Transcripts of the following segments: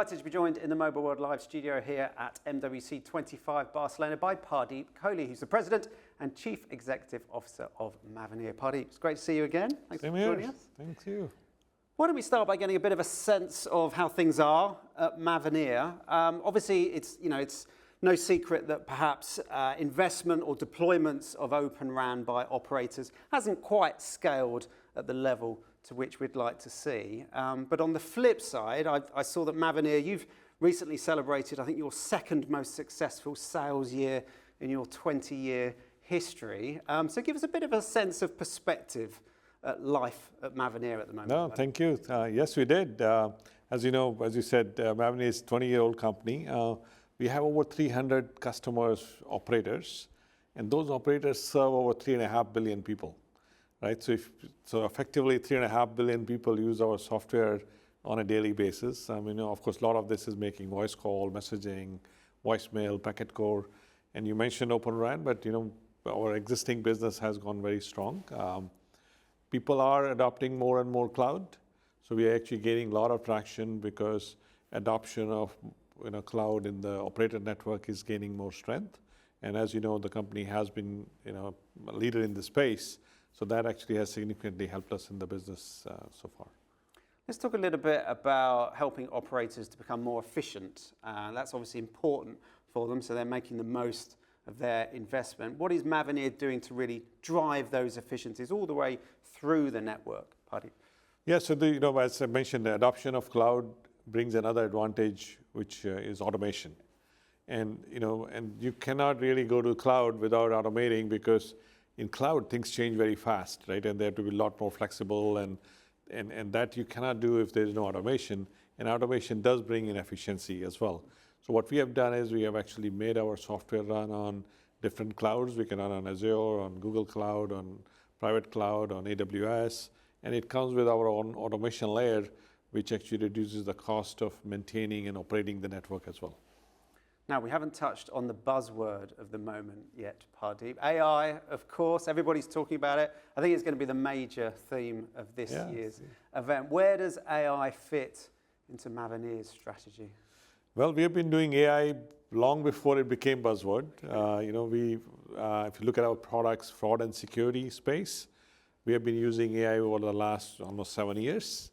Delighted to be joined in the Mobile World Live studio here at MWC25 Barcelona by Pardeep Kohli, who's the President and Chief Executive Officer of Mavenir. Pardeep, it's great to see you again. Thanks for joining us. Thank you. Why don't we start by getting a bit of a sense of how things are at Mavenir? Obviously, it's no secret that perhaps investment or deployments of Open RAN by operators hasn't quite scaled at the level to which we'd like to see. But on the flip side, I saw that Mavenir, you've recently celebrated, I think, your second most successful sales year in your 20-year history. So give us a bit of a sense of perspective at life at Mavenir at the moment. No, thank you. Yes, we did. As you know, as you said, Mavenir is a 20-year-old company. We have over 300 customers, operators, and those operators serve over 3.5 billion people. Right, so effectively 3.5 billion people use our software on a daily basis. I mean, of course, a lot of this is making voice call, messaging, voicemail, packet core, and you mentioned Open RAN, but our existing business has gone very strong. People are adopting more and more cloud, so we are actually gaining a lot of traction because adoption of cloud in the operator network is gaining more strength. And as you know, the company has been a leader in the space. So that actually has significantly helped us in the business so far. Let's talk a little bit about helping operators to become more efficient. That's obviously important for them, so they're making the most of their investment. What is Mavenir doing to really drive those efficiencies all the way through the network, Pardeep? Yeah, so as I mentioned, the adoption of cloud brings another advantage, which is automation. And you cannot really go to cloud without automating, because in cloud, things change very fast, right? And they have to be a lot more flexible, and that you cannot do if there's no automation. And automation does bring in efficiency as well. So what we have done is we have actually made our software run on different clouds. We can run on Azure, on Google Cloud, on private cloud, on AWS. And it comes with our own automation layer, which actually reduces the cost of maintaining and operating the network as well. Now, we haven't touched on the buzzword of the moment yet, Pardeep. AI, of course, everybody's talking about it. I think it's going to be the major theme of this year's event. Where does AI fit into Mavenir's strategy? Well, we have been doing AI long before it became buzzword. If you look at our products, fraud and security space, we have been using AI over the last almost 7 years.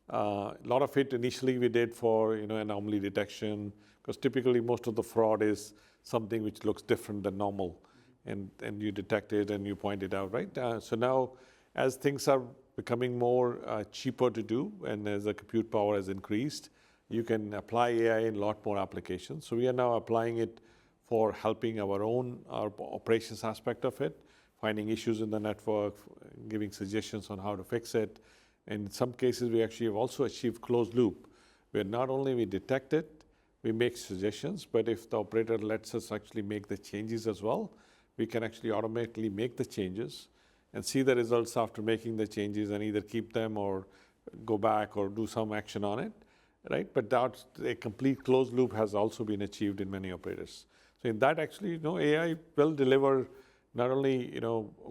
A lot of it initially we did for anomaly detection, because typically most of the fraud is something which looks different than normal, and you detect it and you point it out, right? So now, as things are becoming more cheaper to do, and as the compute power has increased, you can apply AI in a lot more applications. So we are now applying it for helping our operations aspect of it, finding issues in the network, giving suggestions on how to fix it. And in some cases, we actually have also achieved closed loop, where not only we detect it, we make suggestions, but if the operator lets us actually make the changes as well, we can actually automatically make the changes and see the results after making the changes, and either keep them or go back or do some action on it, right? But that a complete closed loop has also been achieved in many operators. So in that, actually, AI will deliver not only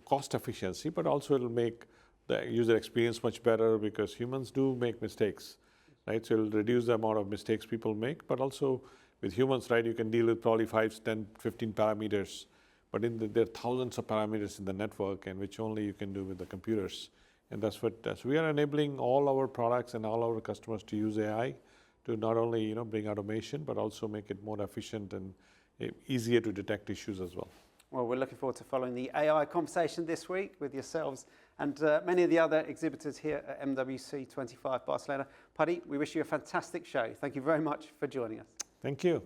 cost efficiency, but also it'll make the user experience much better, because humans do make mistakes. Right, so it'll reduce the amount of mistakes people make, but also with humans, right, you can deal with probably 5, 10, 15 parameters, but there are thousands of parameters in the network, and which only you can do with the computers. And that's what we are enabling all our products and all our customers to use AI to not only bring automation, but also make it more efficient and easier to detect issues as well. Well, we're looking forward to following the AI conversation this week with yourselves and many of the other exhibitors here at MWC25 Barcelona. Pardeep, we wish you a fantastic show. Thank you very much for joining us. Thank you.